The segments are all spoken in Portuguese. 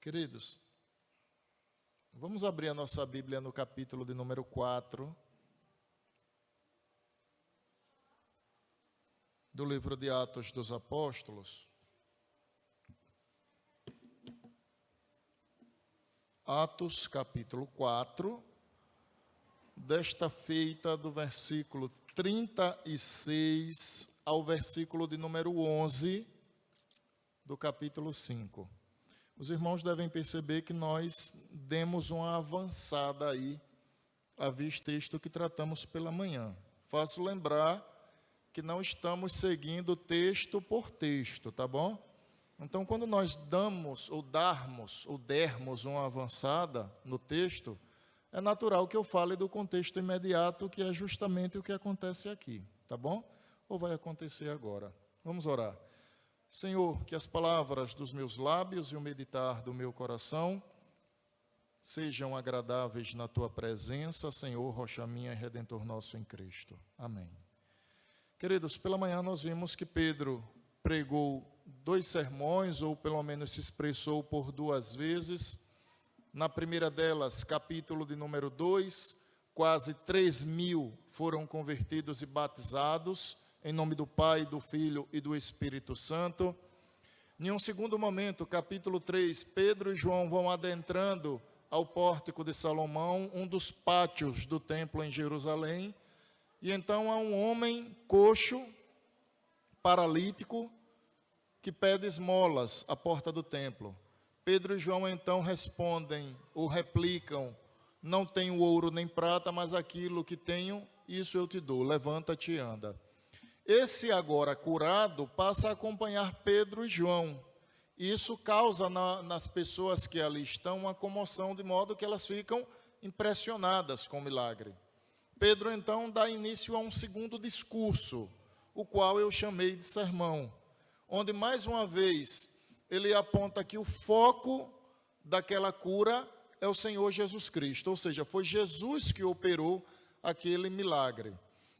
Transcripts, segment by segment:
Queridos, vamos abrir a nossa Bíblia no capítulo de número 4 do livro de Atos dos Apóstolos. Atos, capítulo 4, desta feita do versículo 36 ao versículo de número 11 do capítulo 5. Os irmãos devem perceber que nós demos uma avançada aí a vista texto que tratamos pela manhã. Faço lembrar que não estamos seguindo texto por texto, tá bom? Então, quando nós dermos uma avançada no texto, é natural que eu fale do contexto imediato, que é justamente o que acontece aqui, tá bom? Ou vai acontecer agora? Vamos orar. Senhor, que as palavras dos meus lábios e o meditar do meu coração sejam agradáveis na Tua presença, Senhor, rocha minha e Redentor nosso em Cristo. Amém. Queridos, pela manhã nós vimos que Pedro pregou 2 sermões, ou pelo menos se expressou por 2 vezes. Na primeira delas, capítulo de número 2, quase 3.000 foram convertidos e batizados, em nome do Pai, do Filho e do Espírito Santo. Em um segundo momento, capítulo 3, Pedro e João vão adentrando ao pórtico de Salomão, um dos pátios do templo em Jerusalém, e então há um homem coxo, paralítico, que pede esmolas à porta do templo. Pedro e João então respondem ou replicam: não tenho ouro nem prata, mas aquilo que tenho, isso eu te dou, levanta-te e anda. Esse agora curado passa a acompanhar Pedro e João. Isso causa nas pessoas que ali estão uma comoção, de modo que elas ficam impressionadas com o milagre. Pedro então dá início a um segundo discurso, o qual eu chamei de sermão, onde mais uma vez ele aponta que o foco daquela cura é o Senhor Jesus Cristo, ou seja, foi Jesus que operou aquele milagre.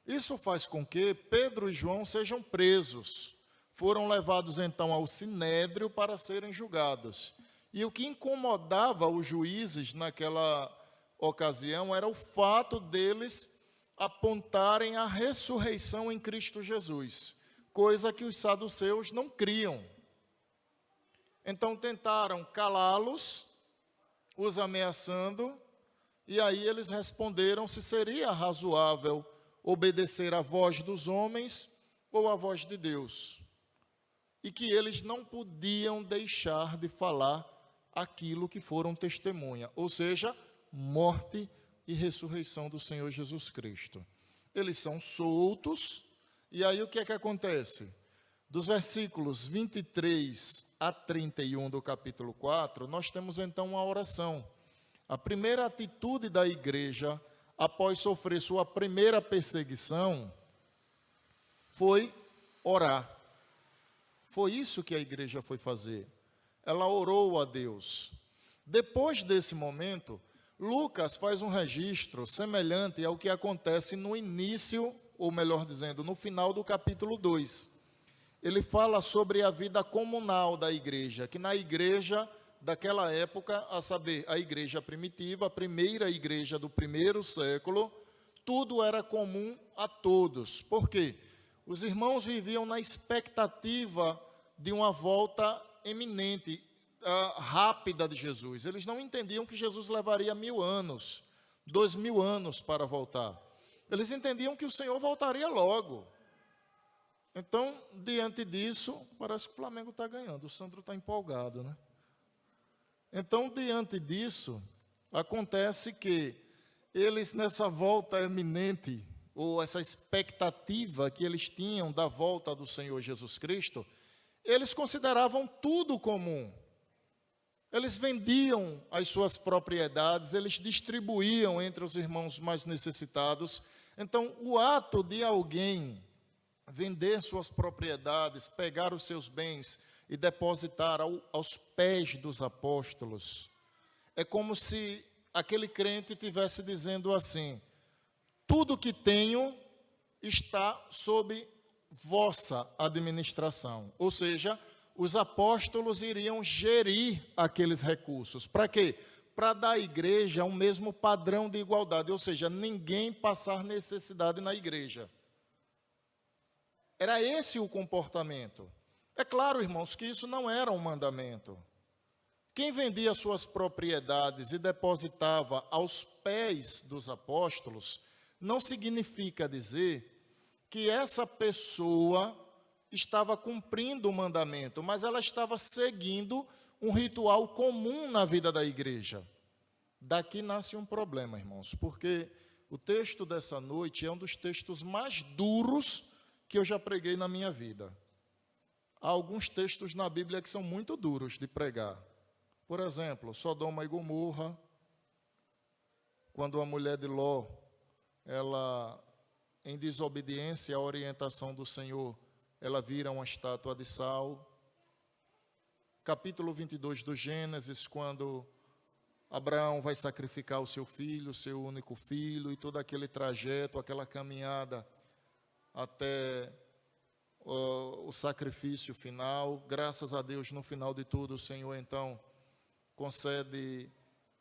Isso faz com que Pedro e João sejam presos. Foram levados então ao sinédrio para serem julgados. E o que incomodava os juízes naquela ocasião era o fato deles apontarem a ressurreição em Cristo Jesus, coisa que os saduceus não criam. Então tentaram calá-los, os ameaçando, e aí eles responderam se seria razoável obedecer à voz dos homens ou à voz de Deus, e que eles não podiam deixar de falar aquilo que foram testemunha, ou seja, morte e ressurreição do Senhor Jesus Cristo. Eles são soltos, e aí o que é que acontece? Dos versículos 23 a 31 do capítulo 4, nós temos então uma oração. A primeira atitude da igreja após sofrer sua primeira perseguição, foi orar. Foi isso que a igreja foi fazer. Ela orou a Deus. Depois desse momento, Lucas faz um registro semelhante ao que acontece no início, ou melhor dizendo, no final do capítulo 2. Ele fala sobre a vida comunal da igreja, que na igreja daquela época, a saber, a igreja primitiva, a primeira igreja do primeiro século, tudo era comum a todos. Por quê? Os irmãos viviam na expectativa de uma volta eminente, rápida de Jesus. Eles não entendiam que Jesus levaria 1000 anos, 2000 anos para voltar. Eles entendiam que o Senhor voltaria logo. Então, diante disso, parece que o Flamengo está ganhando, o Sandro está empolgado, né? Então, diante disso, acontece que eles, nessa volta eminente, ou essa expectativa que eles tinham da volta do Senhor Jesus Cristo, eles consideravam tudo comum. Eles vendiam as suas propriedades, eles distribuíam entre os irmãos mais necessitados. Então, o ato de alguém vender suas propriedades, pegar os seus bens e depositar aos pés dos apóstolos, é como se aquele crente estivesse dizendo assim: tudo que tenho está sob vossa administração. Ou seja, os apóstolos iriam gerir aqueles recursos. Para quê? Para dar à igreja um mesmo padrão de igualdade, ou seja, ninguém passar necessidade na igreja. Era esse o comportamento. É claro, irmãos, que isso não era um mandamento. Quem vendia suas propriedades e depositava aos pés dos apóstolos, não significa dizer que essa pessoa estava cumprindo o mandamento, mas ela estava seguindo um ritual comum na vida da igreja. Daqui nasce um problema, irmãos, porque o texto dessa noite é um dos textos mais duros que eu já preguei na minha vida. Há alguns textos na Bíblia que são muito duros de pregar. Por exemplo, Sodoma e Gomorra, quando a mulher de Ló, ela, em desobediência à orientação do Senhor, ela vira uma estátua de sal. Capítulo 22 do Gênesis, quando Abraão vai sacrificar o seu filho, seu único filho, e todo aquele trajeto, aquela caminhada até o sacrifício final. Graças a Deus, no final de tudo, o Senhor então concede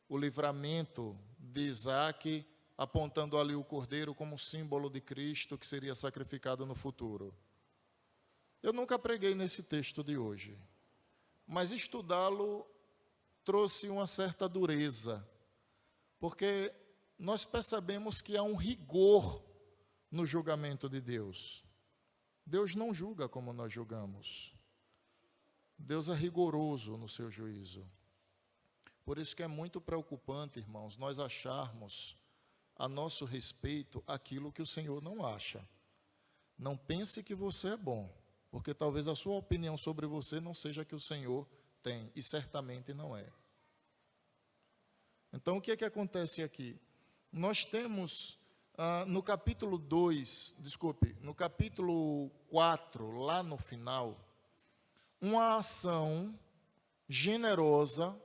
o livramento de Isaque, apontando ali o cordeiro como símbolo de Cristo que seria sacrificado no futuro. Eu nunca preguei nesse texto de hoje, mas estudá-lo trouxe uma certa dureza, porque nós percebemos que há um rigor no julgamento de Deus. Deus não julga como nós julgamos. Deus é rigoroso no seu juízo. Por isso que é muito preocupante, irmãos, nós acharmos a nosso respeito aquilo que o Senhor não acha. Não pense que você é bom, porque talvez a sua opinião sobre você não seja a que o Senhor tem, e certamente não é. Então, o que é que acontece aqui? Nós temos, no capítulo 4, lá no final, uma ação generosa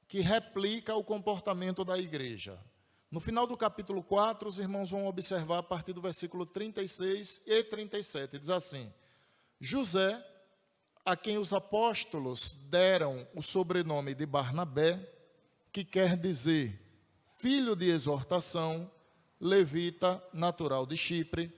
que replica o comportamento da igreja. No final do capítulo 4, os irmãos vão observar a partir do versículo 36 e 37, diz assim: José, a quem os apóstolos deram o sobrenome de Barnabé, que quer dizer filho de exortação, levita, natural de Chipre,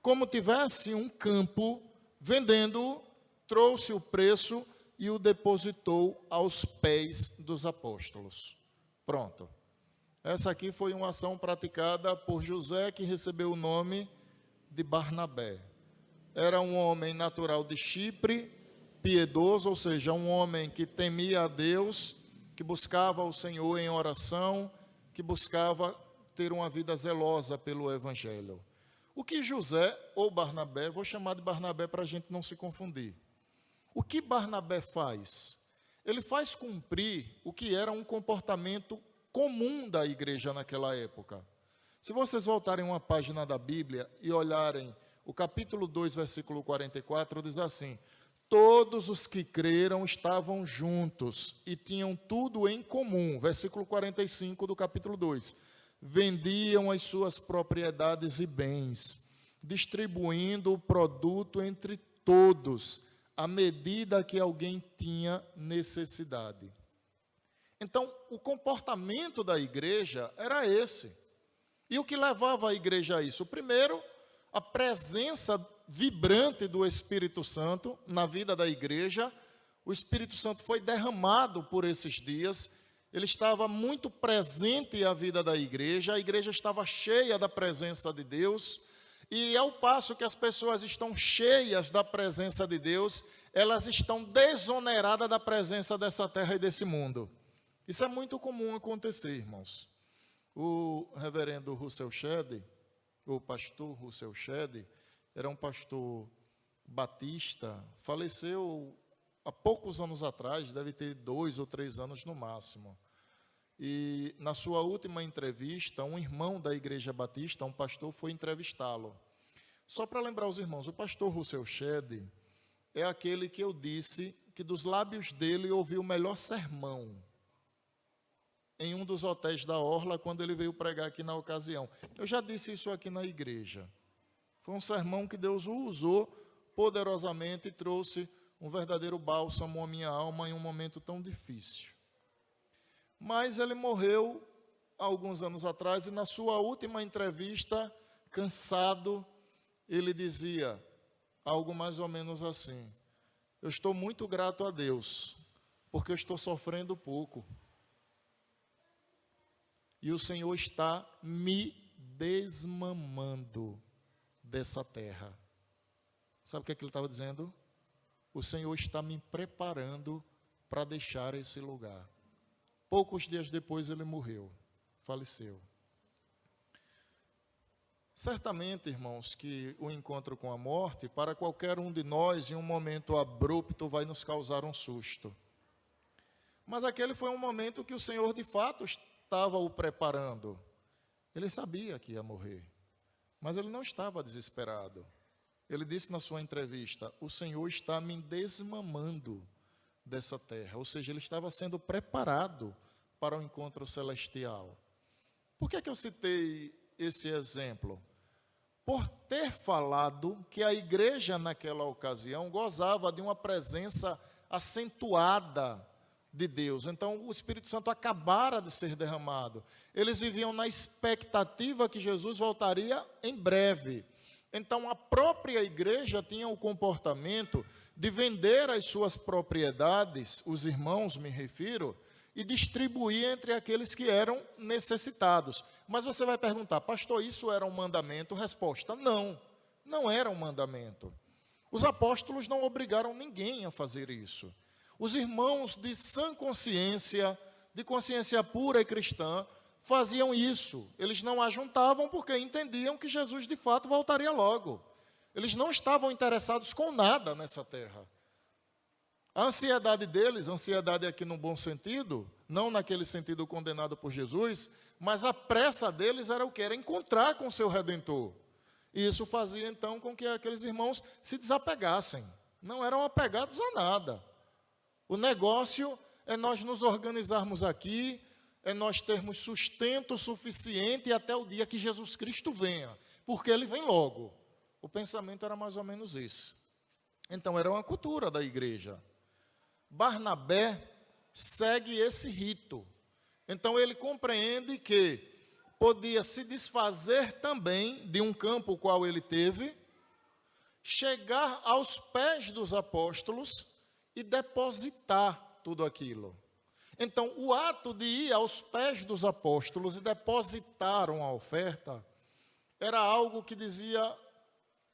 como tivesse um campo, vendendo-o, trouxe o preço e o depositou aos pés dos apóstolos. Pronto. Essa aqui foi uma ação praticada por José, que recebeu o nome de Barnabé. Era um homem natural de Chipre, piedoso, ou seja, um homem que temia a Deus, que buscava o Senhor em oração, que buscava ter uma vida zelosa pelo Evangelho. O que José, ou Barnabé, vou chamar de Barnabé para a gente não se confundir. O que Barnabé faz? Ele faz cumprir o que era um comportamento comum da igreja naquela época. Se vocês voltarem uma página da Bíblia e olharem o capítulo 2, versículo 44, diz assim: todos os que creram estavam juntos e tinham tudo em comum. Versículo 45 do capítulo 2. Vendiam as suas propriedades e bens, distribuindo o produto entre todos, à medida que alguém tinha necessidade. Então, o comportamento da igreja era esse. E o que levava a igreja a isso? Primeiro, a presença vibrante do Espírito Santo na vida da igreja. O Espírito Santo foi derramado por esses dias. Ele estava muito presente na vida da igreja. A igreja estava cheia da presença de Deus. E ao passo que as pessoas estão cheias da presença de Deus, elas estão desoneradas da presença dessa terra e desse mundo. Isso é muito comum acontecer, irmãos. O reverendo Russell Shedd, o pastor Russell Shedd, era um pastor batista, faleceu há poucos anos atrás, deve ter 2 ou 3 anos no máximo. E na sua última entrevista, um irmão da igreja batista, um pastor, foi entrevistá-lo. Só para lembrar os irmãos, o pastor Russell Shedd é aquele que eu disse que dos lábios dele ouvi o melhor sermão em um dos hotéis da Orla, quando ele veio pregar aqui na ocasião. Eu já disse isso aqui na igreja. Foi um sermão que Deus o usou poderosamente e trouxe um verdadeiro bálsamo à minha alma em um momento tão difícil. Mas ele morreu há alguns anos atrás e na sua última entrevista, cansado, ele dizia algo mais ou menos assim: eu estou muito grato a Deus, porque eu estou sofrendo pouco. E o Senhor está me desmamando dessa terra. Sabe o que é que ele estava dizendo? O Senhor está me preparando para deixar esse lugar. Poucos dias depois ele morreu, faleceu. Certamente, irmãos, que o encontro com a morte, para qualquer um de nós, em um momento abrupto, vai nos causar um susto. Mas aquele foi um momento que o Senhor, de fato, estava o preparando. Ele sabia que ia morrer, mas ele não estava desesperado. Ele disse na sua entrevista: o Senhor está me desmamando dessa terra. Ou seja, ele estava sendo preparado para o encontro celestial. Por que eu citei esse exemplo? Por ter falado que a igreja naquela ocasião gozava de uma presença acentuada de Deus. Então o Espírito Santo acabara de ser derramado. Eles viviam na expectativa que Jesus voltaria em breve. Então a própria igreja tinha o comportamento de vender as suas propriedades, os irmãos me refiro, e distribuir entre aqueles que eram necessitados. Mas você vai perguntar: pastor, isso era um mandamento? Resposta: não, não era um mandamento. Os apóstolos não obrigaram ninguém a fazer isso. Os irmãos de sã consciência, de consciência pura e cristã, faziam isso. Eles não ajuntavam porque entendiam que Jesus de fato voltaria logo. Eles não estavam interessados com nada nessa terra. A ansiedade deles, ansiedade aqui no bom sentido, não naquele sentido condenado por Jesus, mas a pressa deles era o que? Era encontrar com o seu Redentor. E isso fazia então com que aqueles irmãos se desapegassem. Não eram apegados a nada. O negócio é nós nos organizarmos aqui, é nós termos sustento suficiente até o dia que Jesus Cristo venha, porque ele vem logo. O pensamento era mais ou menos esse. Então era uma cultura da igreja. Barnabé segue esse rito. Então ele compreende que podia se desfazer também de um campo o qual ele teve, chegar aos pés dos apóstolos e depositar tudo aquilo. Então o ato de ir aos pés dos apóstolos e depositar uma oferta era algo que dizia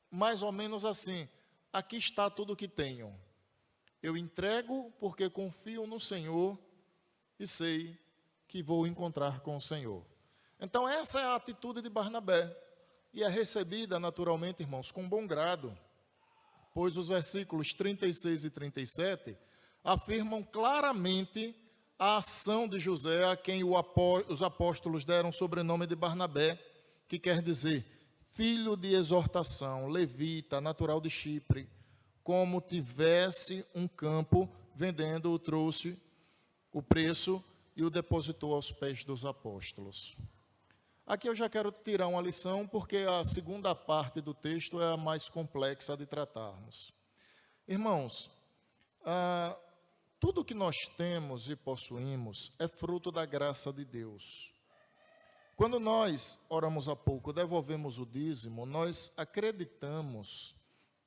mais ou menos assim: aqui está tudo o que tenho. Eu entrego porque confio no Senhor e sei que vou encontrar com o Senhor. Então essa é a atitude de Barnabé. E é recebida naturalmente, irmãos, com bom grado. Pois os versículos 36 e 37 afirmam claramente a ação de José, a quem os apóstolos deram o sobrenome de Barnabé, que quer dizer filho de exortação, levita, natural de Chipre. Como tivesse um campo, vendendo, o trouxe o preço e o depositou aos pés dos apóstolos. Aqui eu já quero tirar uma lição, porque a segunda parte do texto é a mais complexa de tratarmos. Irmãos, tudo que nós temos e possuímos é fruto da graça de Deus. Quando nós, oramos há pouco, devolvemos o dízimo, nós acreditamos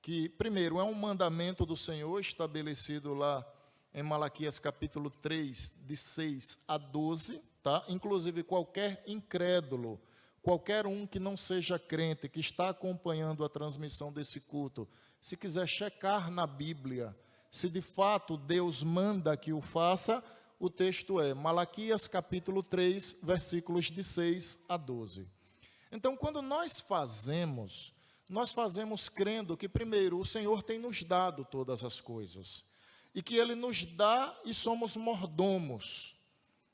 que, primeiro, é um mandamento do Senhor estabelecido lá em Malaquias capítulo 3, de 6 a 12, tá? Inclusive qualquer incrédulo, qualquer um que não seja crente, que está acompanhando a transmissão desse culto, se quiser checar na Bíblia, se de fato Deus manda que o faça, o texto é Malaquias capítulo 3, versículos de 6 a 12. Então, quando nós fazemos crendo que, primeiro, o Senhor tem nos dado todas as coisas, e que Ele nos dá e somos mordomos.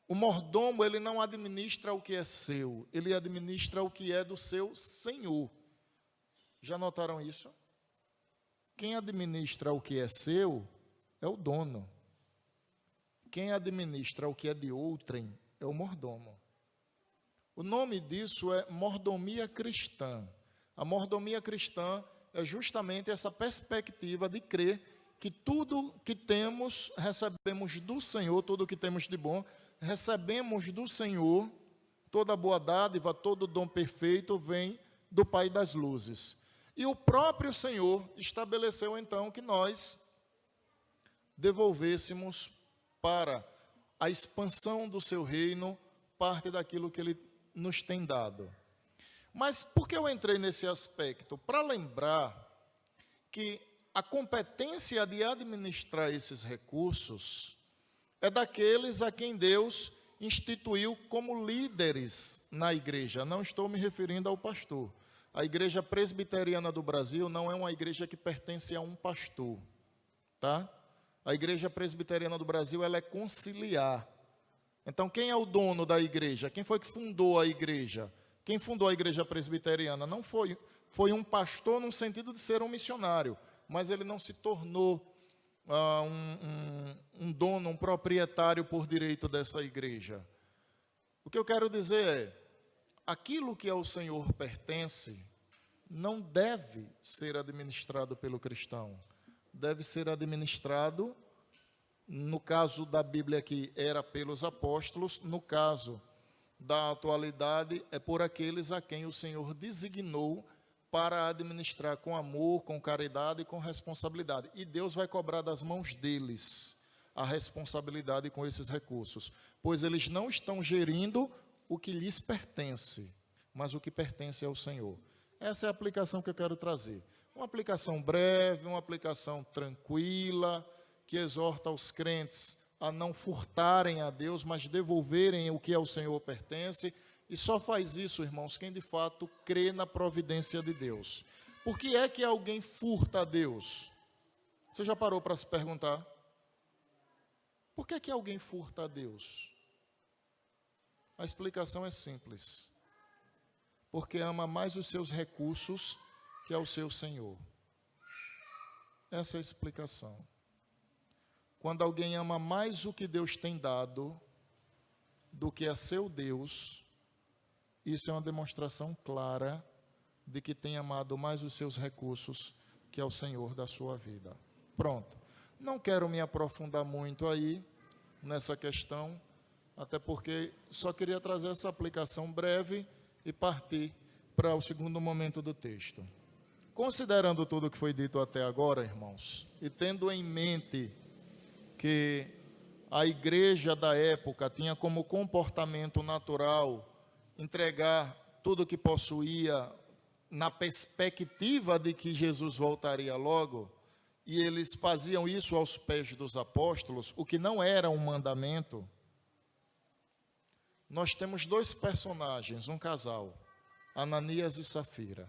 O mordomo, ele não administra o que é seu, ele administra o que é do seu Senhor. Já notaram isso? Quem administra o que é seu é o dono. Quem administra o que é de outrem é o mordomo. O nome disso é mordomia cristã. A mordomia cristã é justamente essa perspectiva de crer que tudo que temos, recebemos do Senhor, tudo que temos de bom, recebemos do Senhor, toda boa dádiva, todo dom perfeito vem do Pai das luzes. E o próprio Senhor estabeleceu então que nós devolvêssemos para a expansão do seu reino parte daquilo que ele nos tem dado. Mas por que eu entrei nesse aspecto? Para lembrar que a competência de administrar esses recursos é daqueles a quem Deus instituiu como líderes na igreja. Não estou me referindo ao pastor. A Igreja Presbiteriana do Brasil não é uma igreja que pertence a um pastor, tá? A Igreja Presbiteriana do Brasil, ela é conciliar. Então, quem é o dono da igreja? Quem foi que fundou a igreja? Quem fundou a Igreja Presbiteriana? Não foi um pastor no sentido de ser um missionário, mas ele não se tornou um dono, um proprietário por direito dessa igreja. O que eu quero dizer é, aquilo que ao Senhor pertence não deve ser administrado pelo cristão. Deve ser administrado, no caso da Bíblia aqui, era pelos apóstolos, no caso da atualidade, é por aqueles a quem o Senhor designou para administrar com amor, com caridade e com responsabilidade. E Deus vai cobrar das mãos deles a responsabilidade com esses recursos, pois eles não estão gerindo o que lhes pertence, mas o que pertence ao Senhor. Essa é a aplicação que eu quero trazer. Uma aplicação breve, uma aplicação tranquila, que exorta os crentes a não furtarem a Deus, mas devolverem o que ao Senhor pertence. E só faz isso, irmãos, quem de fato crê na providência de Deus. Por que é que alguém furta a Deus? Você já parou para se perguntar? Por que é que alguém furta a Deus? A explicação é simples. Porque ama mais os seus recursos que ao seu Senhor. Essa é a explicação. Quando alguém ama mais o que Deus tem dado do que a seu Deus, isso é uma demonstração clara de que tem amado mais os seus recursos que ao Senhor da sua vida. Pronto. Não quero me aprofundar muito aí nessa questão, até porque só queria trazer essa aplicação breve e partir para o segundo momento do texto. Considerando tudo o que foi dito até agora, irmãos, e tendo em mente que a igreja da época tinha como comportamento natural entregar tudo o que possuía na perspectiva de que Jesus voltaria logo, e eles faziam isso aos pés dos apóstolos, o que não era um mandamento. Nós temos dois personagens, um casal, Ananias e Safira.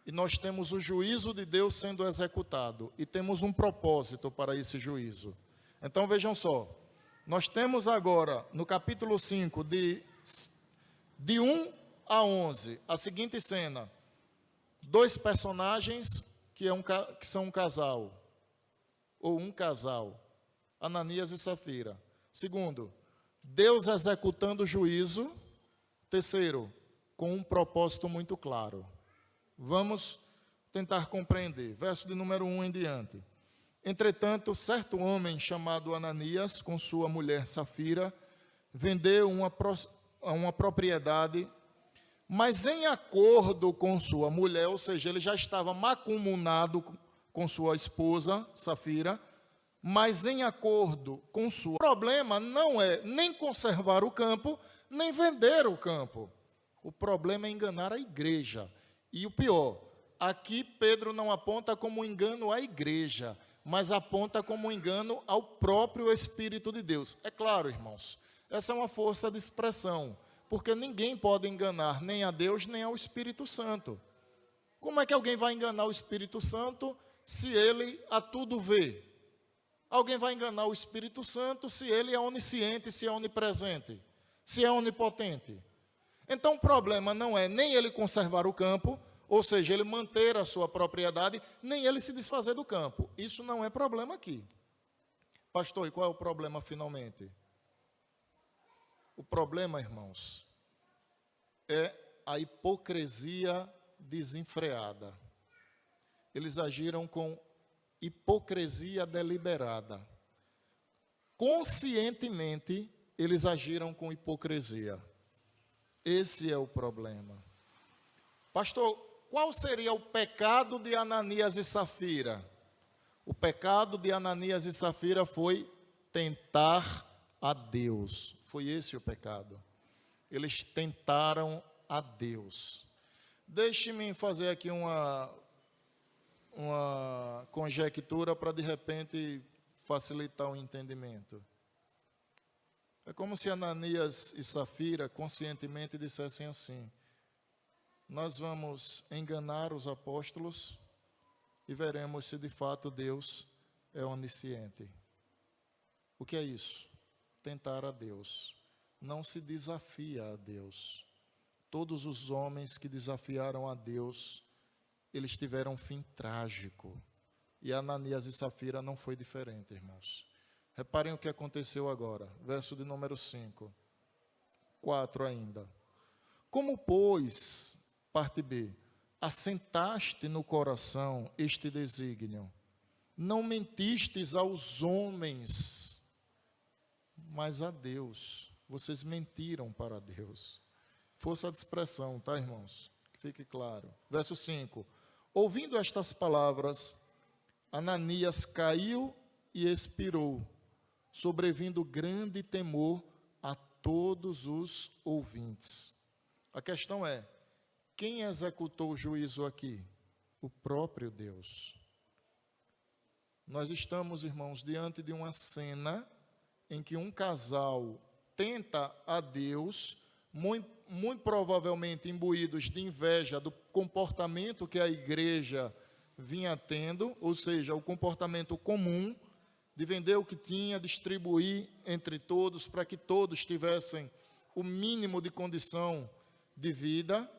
E nós temos o juízo de Deus sendo executado, e temos um propósito para esse juízo. Então vejam só, nós temos agora, no capítulo 5, de 1 a 11, a seguinte cena: dois personagens que são um casal, ou um casal, Ananias e Safira. Segundo, Deus executando o juízo. Terceiro, com um propósito muito claro. Vamos tentar compreender. Verso de número 1 em diante. Entretanto, certo homem chamado Ananias, com sua mulher Safira, vendeu uma propriedade, mas em acordo com sua mulher, ou seja, ele já estava macumunado com sua esposa, Safira, mas em acordo com sua... O problema não é nem conservar o campo, nem vender o campo. O problema é enganar a igreja. E o pior, aqui Pedro não aponta como engano à igreja, mas aponta como engano ao próprio Espírito de Deus. É claro, irmãos, essa é uma força de expressão, porque ninguém pode enganar nem a Deus, nem ao Espírito Santo. Como é que alguém vai enganar o Espírito Santo se ele a tudo vê? Alguém vai enganar o Espírito Santo se ele é onisciente, se é onipresente, se é onipotente. Então o problema não é nem ele conservar o campo, ou seja, ele manter a sua propriedade, nem ele se desfazer do campo. Isso não é problema aqui. Pastor, e qual é o problema finalmente? O problema, irmãos, é a hipocrisia desenfreada. Eles agiram com hipocrisia deliberada. Conscientemente, eles agiram com hipocrisia. Esse é o problema. Pastor, qual seria o pecado de Ananias e Safira? O pecado de Ananias e Safira foi tentar a Deus. Foi esse o pecado. Eles tentaram a Deus. Deixe-me fazer aqui uma conjectura para, de repente, facilitar o entendimento. É como se Ananias e Safira conscientemente dissessem assim: nós vamos enganar os apóstolos e veremos se de fato Deus é onisciente. O que é isso? Tentar a Deus. Não se desafia a Deus. Todos os homens que desafiaram a Deus, eles tiveram um fim trágico. E Ananias e Safira não foi diferente, irmãos. Reparem o que aconteceu agora. Verso de número 5. 4 ainda. Como, pois, parte B, assentaste no coração este desígnio, não mentistes aos homens, mas a Deus. Vocês mentiram para Deus. Força de expressão, tá, irmãos? Que fique claro. Verso 5. Ouvindo estas palavras, Ananias caiu e expirou, sobrevindo grande temor a todos os ouvintes. A questão é, quem executou o juízo aqui? O próprio Deus. Nós estamos, irmãos, diante de uma cena em que um casal tenta a Deus, muito provavelmente imbuídos de inveja do comportamento que a igreja vinha tendo, ou seja, o comportamento comum de vender o que tinha, distribuir entre todos, para que todos tivessem o mínimo de condição de vida,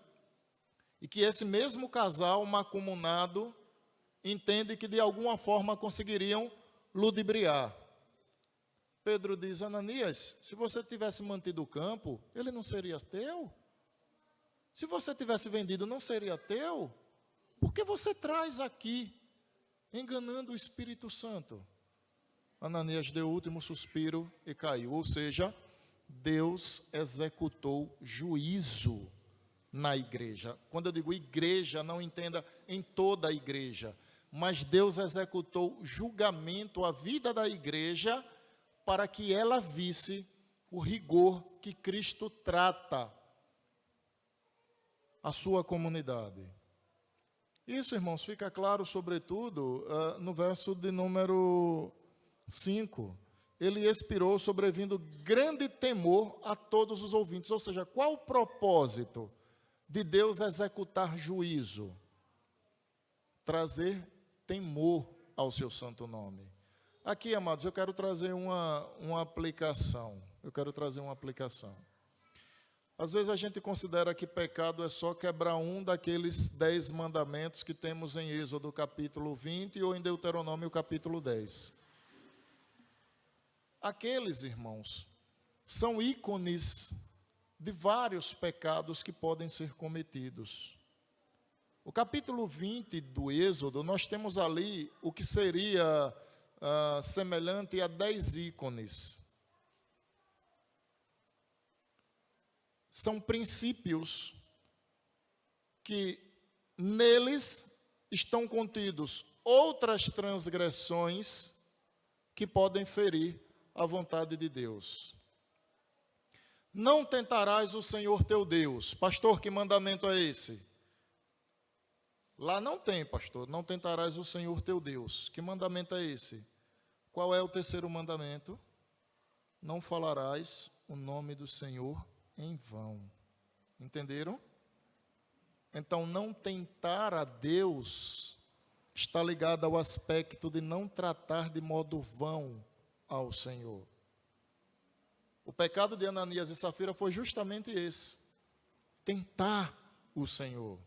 e que esse mesmo casal mancomunado entende que de alguma forma conseguiriam ludibriar. Pedro diz: Ananias, se você tivesse mantido o campo, ele não seria teu? Se você tivesse vendido, não seria teu? Por que você traz aqui, enganando o Espírito Santo? Ananias deu o último suspiro e caiu. Ou seja, Deus executou juízo na igreja. Quando eu digo igreja, não entenda em toda a igreja, mas Deus executou julgamento à vida da igreja para que ela visse o rigor que Cristo trata a sua comunidade. Isso, irmãos, fica claro, sobretudo, no verso de número 5. Ele expirou, sobrevindo grande temor a todos os ouvintes. Ou seja, qual o propósito de Deus executar juízo? Trazer temor ao seu santo nome. Aqui, amados, eu quero trazer uma aplicação. Às vezes a gente considera que pecado é só quebrar um daqueles 10 mandamentos que temos em Êxodo capítulo 20 ou em Deuteronômio capítulo 10. Aqueles, irmãos, são ícones de vários pecados que podem ser cometidos. O capítulo 20 do Êxodo, nós temos ali o que seria semelhante a 10 ícones. São princípios que neles estão contidos outras transgressões que podem ferir a vontade de Deus. Não tentarás o Senhor teu Deus. Pastor, que mandamento é esse? Lá não tem, pastor. Não tentarás o Senhor teu Deus. Que mandamento é esse? Qual é o terceiro mandamento? Não falarás o nome do Senhor em vão. Entenderam? Então, não tentar a Deus está ligado ao aspecto de não tratar de modo vão ao Senhor. O pecado de Ananias e Safira foi justamente esse: tentar o Senhor.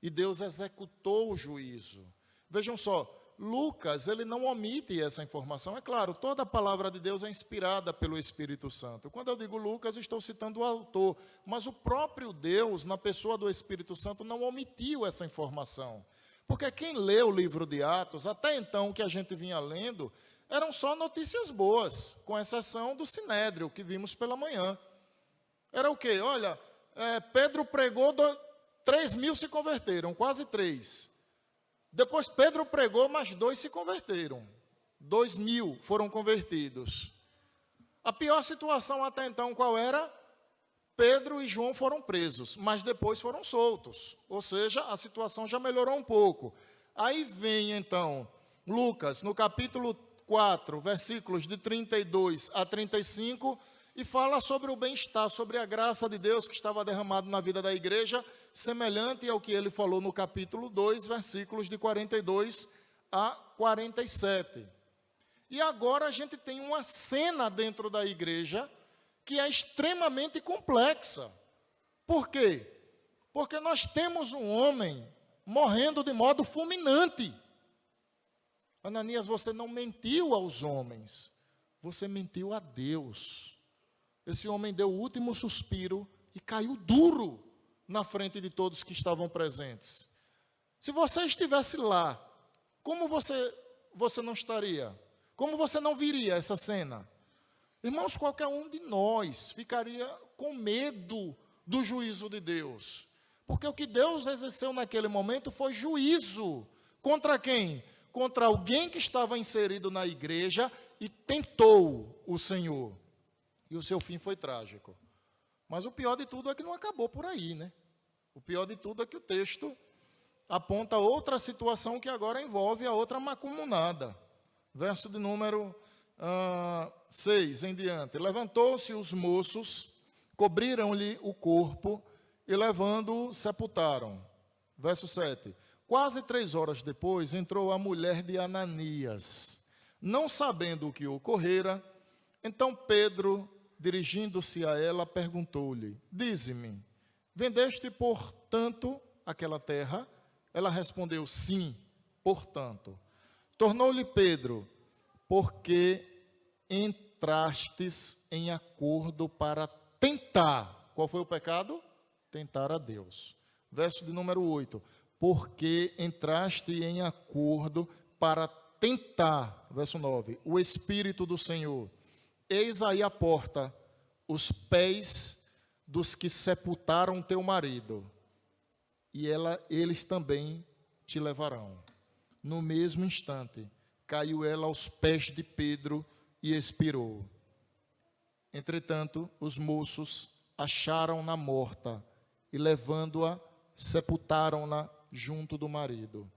E Deus executou o juízo. Vejam só, Lucas, ele não omite essa informação. É claro, toda a palavra de Deus é inspirada pelo Espírito Santo. Quando eu digo Lucas, estou citando o autor. Mas o próprio Deus, na pessoa do Espírito Santo, não omitiu essa informação. Porque quem lê o livro de Atos, até então o que a gente vinha lendo, eram só notícias boas, com exceção do Sinédrio, que vimos pela manhã. Era o quê? Olha, Pedro pregou, 3.000 se converteram, quase 3. Depois Pedro pregou, mas 2 se converteram. 2.000 foram convertidos. A pior situação até então qual era? Pedro e João foram presos, mas depois foram soltos. Ou seja, a situação já melhorou um pouco. Aí vem então Lucas, no capítulo 4, versículos de 32 a 35, e fala sobre o bem-estar, sobre a graça de Deus que estava derramado na vida da igreja, semelhante ao que ele falou no capítulo 2, versículos de 42 a 47. E agora a gente tem uma cena dentro da igreja que é extremamente complexa. Por quê? Porque nós temos um homem morrendo de modo fulminante. Ananias, você não mentiu aos homens, você mentiu a Deus. Esse homem deu o último suspiro e caiu duro na frente de todos que estavam presentes. Se você estivesse lá, como você não estaria? Como você não viria essa cena? Irmãos, qualquer um de nós ficaria com medo do juízo de Deus. Porque o que Deus exerceu naquele momento foi juízo. Contra quem? Contra alguém que estava inserido na igreja e tentou o Senhor. E o seu fim foi trágico. Mas o pior de tudo é que não acabou por aí, né? O pior de tudo é que o texto aponta outra situação que agora envolve a outra macumunada. Verso de número 6 em diante. Levantou-se os moços, cobriram-lhe o corpo e levando-o sepultaram. Verso 7. Quase 3 horas depois entrou a mulher de Ananias, não sabendo o que ocorrera. Então Pedro, dirigindo-se a ela, perguntou-lhe: dize-me, vendeste portanto aquela terra? Ela respondeu: sim, portanto. Tornou-lhe Pedro: porque entrastes em acordo para tentar. Qual foi o pecado? Tentar a Deus. Verso de número 8. Porque entraste em acordo para tentar. Verso 9. O Espírito do Senhor. Eis aí a porta, os pés dos que sepultaram teu marido, e eles também te levarão. No mesmo instante, caiu ela aos pés de Pedro e expirou. Entretanto, os moços acharam-na morta e, levando-a, sepultaram-na junto do marido.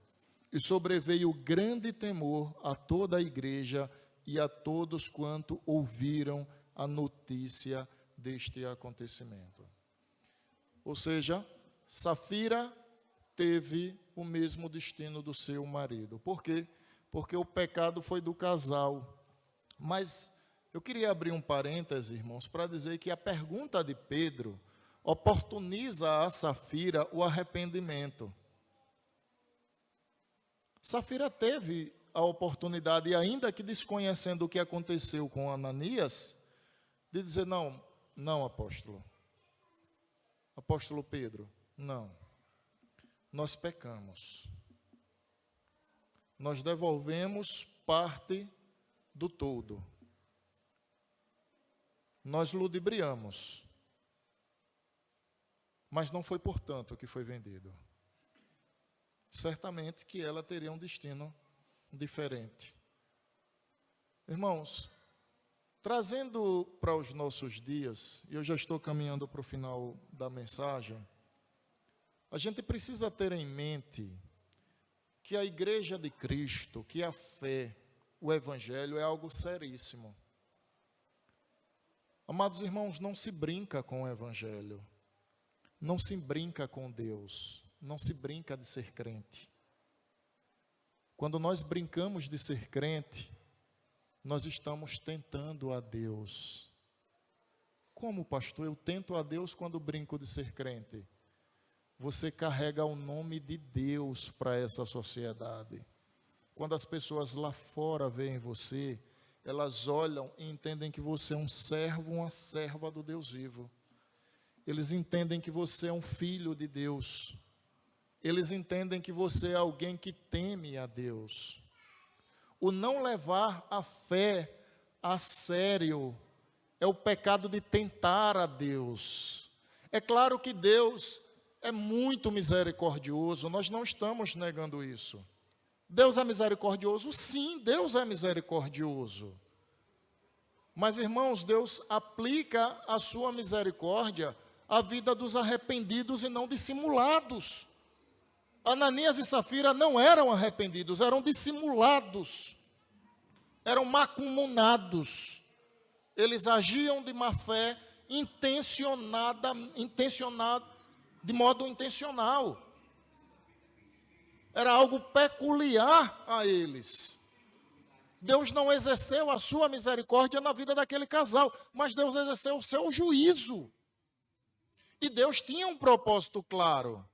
E sobreveio grande temor a toda a igreja e a todos quanto ouviram a notícia deste acontecimento. Ou seja, Safira teve o mesmo destino do seu marido. Por quê? Porque o pecado foi do casal. Mas eu queria abrir um parêntese, irmãos, para dizer que a pergunta de Pedro oportuniza a Safira o arrependimento. Safira teve a oportunidade, e ainda que desconhecendo o que aconteceu com Ananias, de dizer: não, apóstolo Pedro, não, nós pecamos, nós devolvemos parte do todo, nós ludibriamos, mas não foi portanto que foi vendido. Certamente que ela teria um destino diferente. Irmãos, trazendo para os nossos dias, e eu já estou caminhando para o final da mensagem, a gente precisa ter em mente que a igreja de Cristo, que a fé, o evangelho é algo seríssimo. Amados irmãos, não se brinca com o evangelho, não se brinca com Deus, não se brinca de ser crente. Quando nós brincamos de ser crente, nós estamos tentando a Deus. Como, pastor, eu tento a Deus quando brinco de ser crente? Você carrega o nome de Deus para essa sociedade. Quando as pessoas lá fora veem você, elas olham e entendem que você é um servo, uma serva do Deus vivo. Eles entendem que você é um filho de Deus. eles entendem que você é alguém que teme a Deus. O não levar a fé a sério é o pecado de tentar a Deus. É claro que Deus é muito misericordioso, nós não estamos negando isso. Deus é misericordioso? Sim, Deus é misericordioso. Mas, irmãos, Deus aplica a sua misericórdia à vida dos arrependidos e não dissimulados. Ananias e Safira não eram arrependidos, eram dissimulados, eram macumunados. Eles agiam de má fé, de modo intencional. Era algo peculiar a eles. Deus não exerceu a sua misericórdia na vida daquele casal, mas Deus exerceu o seu juízo. E Deus tinha um propósito claro.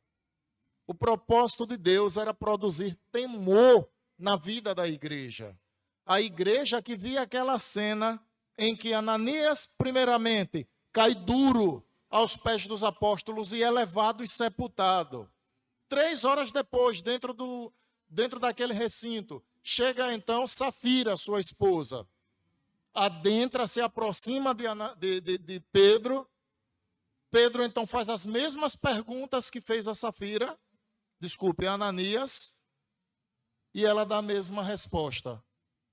O propósito de Deus era produzir temor na vida da igreja. A igreja que via aquela cena em que Ananias, primeiramente, cai duro aos pés dos apóstolos e é levado e sepultado. 3 horas depois, dentro daquele recinto, chega então Safira, sua esposa. Adentra, se aproxima de Pedro. Pedro então faz as mesmas perguntas que fez a Safira, a Ananias, e ela dá a mesma resposta.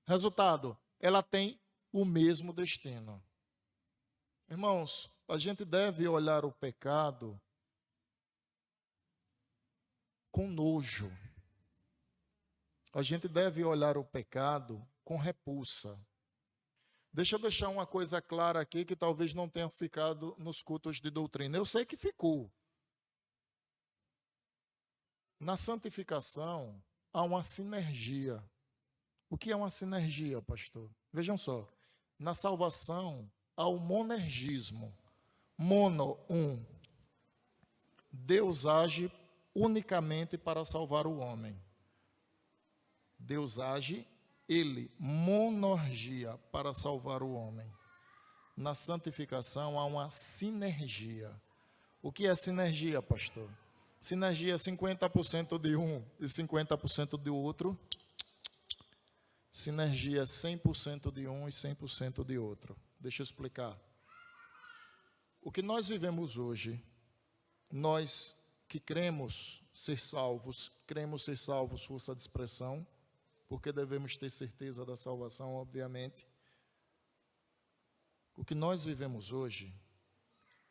Resultado, ela tem o mesmo destino. Irmãos, a gente deve olhar o pecado com nojo. A gente deve olhar o pecado com repulsa. Deixa eu deixar uma coisa clara aqui que talvez não tenha ficado nos cultos de doutrina. Eu sei que ficou. Na santificação há uma sinergia. O que é uma sinergia, pastor? Vejam só. Na salvação há o monergismo. Mono, um. Deus age unicamente para salvar o homem. Deus age, ele, monorgia, para salvar o homem. Na santificação há uma sinergia. O que é sinergia, pastor? Sinergia é 50% de um e 50% do outro. Sinergia é 100% de um e 100% de outro. Deixa eu explicar. O que nós vivemos hoje, nós que cremos ser salvos, força de expressão, porque devemos ter certeza da salvação, obviamente. O que nós vivemos hoje,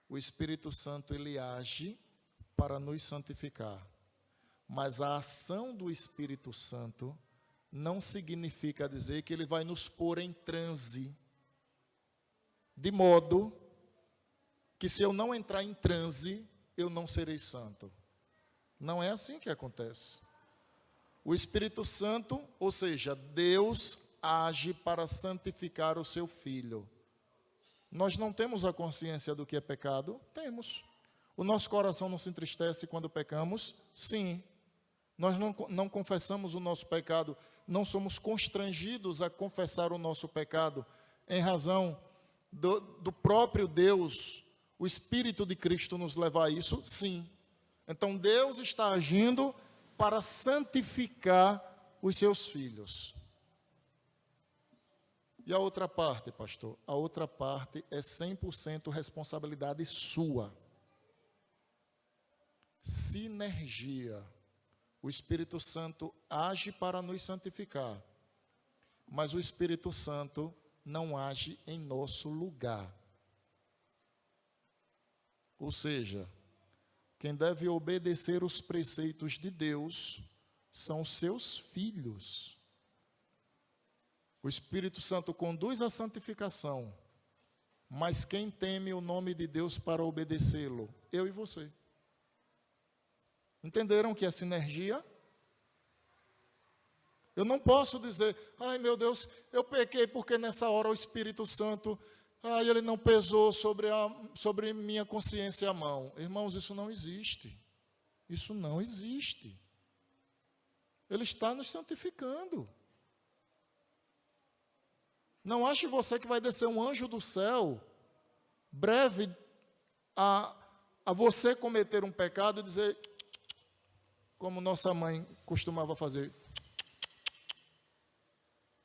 o Espírito Santo, ele age para nos santificar. Mas a ação do Espírito Santo não significa dizer que ele vai nos pôr em transe, de modo que se eu não entrar em transe, eu não serei santo. Não é assim que acontece. O Espírito Santo, ou seja, Deus age para santificar o seu Filho. Nós não temos a consciência do que é pecado? Temos. O nosso coração não se entristece quando pecamos? Sim. Nós não confessamos o nosso pecado, não somos constrangidos a confessar o nosso pecado, em razão do próprio Deus, o Espírito de Cristo nos levar a isso? Sim. Então Deus está agindo para santificar os seus filhos. E a outra parte, pastor? A outra parte é 100% responsabilidade sua. Sinergia. O Espírito Santo age para nos santificar, mas o Espírito Santo não age em nosso lugar. Ou seja, quem deve obedecer os preceitos de Deus são seus filhos. O Espírito Santo conduz à santificação, mas quem teme o nome de Deus para obedecê-lo? Eu e você. Entenderam que é sinergia? Eu não posso dizer, ai meu Deus, eu pequei porque nessa hora o Espírito Santo, ele não pesou sobre minha consciência a mão. Irmãos, isso não existe. Isso não existe. Ele está nos santificando. Não ache você que vai descer um anjo do céu, breve a você cometer um pecado e dizer, como nossa mãe costumava fazer,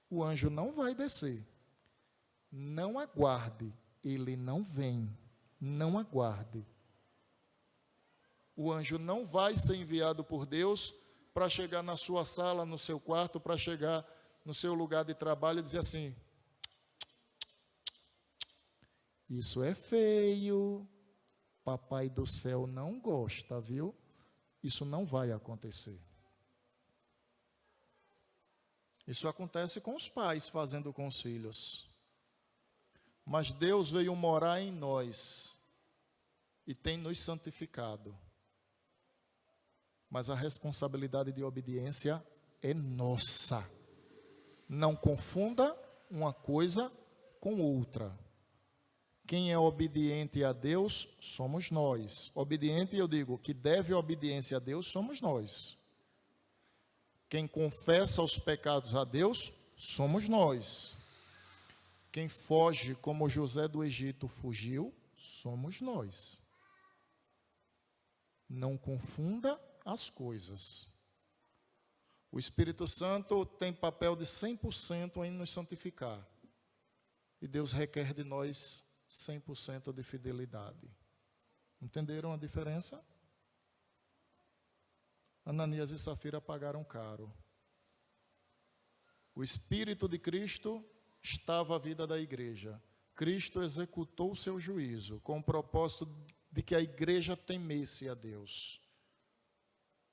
o anjo não vai descer. Não aguarde, ele não vem. Não aguarde. O anjo não vai ser enviado por Deus para chegar na sua sala, no seu quarto, para chegar no seu lugar de trabalho e dizer assim: isso é feio, papai do céu não gosta, viu? Isso não vai acontecer. Isso acontece com os pais fazendo com os filhos. Mas Deus veio morar em nós e tem nos santificado. Mas a responsabilidade de obediência é nossa. Não confunda uma coisa com outra. Quem é obediente a Deus, somos nós. Obediente, eu digo, que deve obediência a Deus, somos nós. Quem confessa os pecados a Deus, somos nós. Quem foge como José do Egito fugiu, somos nós. Não confunda as coisas. O Espírito Santo tem papel de 100% em nos santificar. E Deus requer de nós 100% de fidelidade. Entenderam a diferença? Ananias e Safira pagaram caro. O Espírito de Cristo estava a vida da igreja. Cristo executou o seu juízo com o propósito de que a igreja temesse a Deus.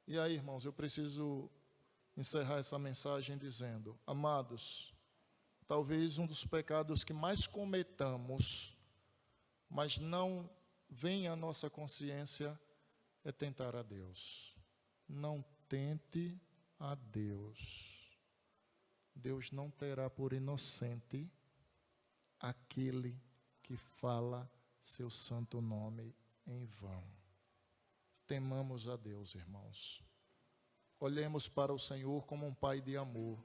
E aí, irmãos, eu preciso encerrar essa mensagem dizendo: amados, talvez um dos pecados que mais cometamos, mas não vem à nossa consciência, é tentar a Deus. Não tente a Deus. Deus não terá por inocente aquele que fala seu santo nome em vão. Temamos a Deus, irmãos. Olhemos para o Senhor como um Pai de amor,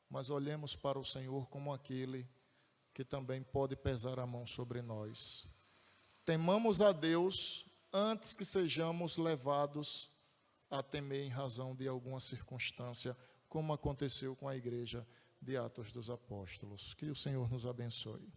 mas olhemos para o Senhor como aquele que também pode pesar a mão sobre nós. Temamos a Deus antes que sejamos levados a temer em razão de alguma circunstância, como aconteceu com a igreja de Atos dos Apóstolos. Que o Senhor nos abençoe.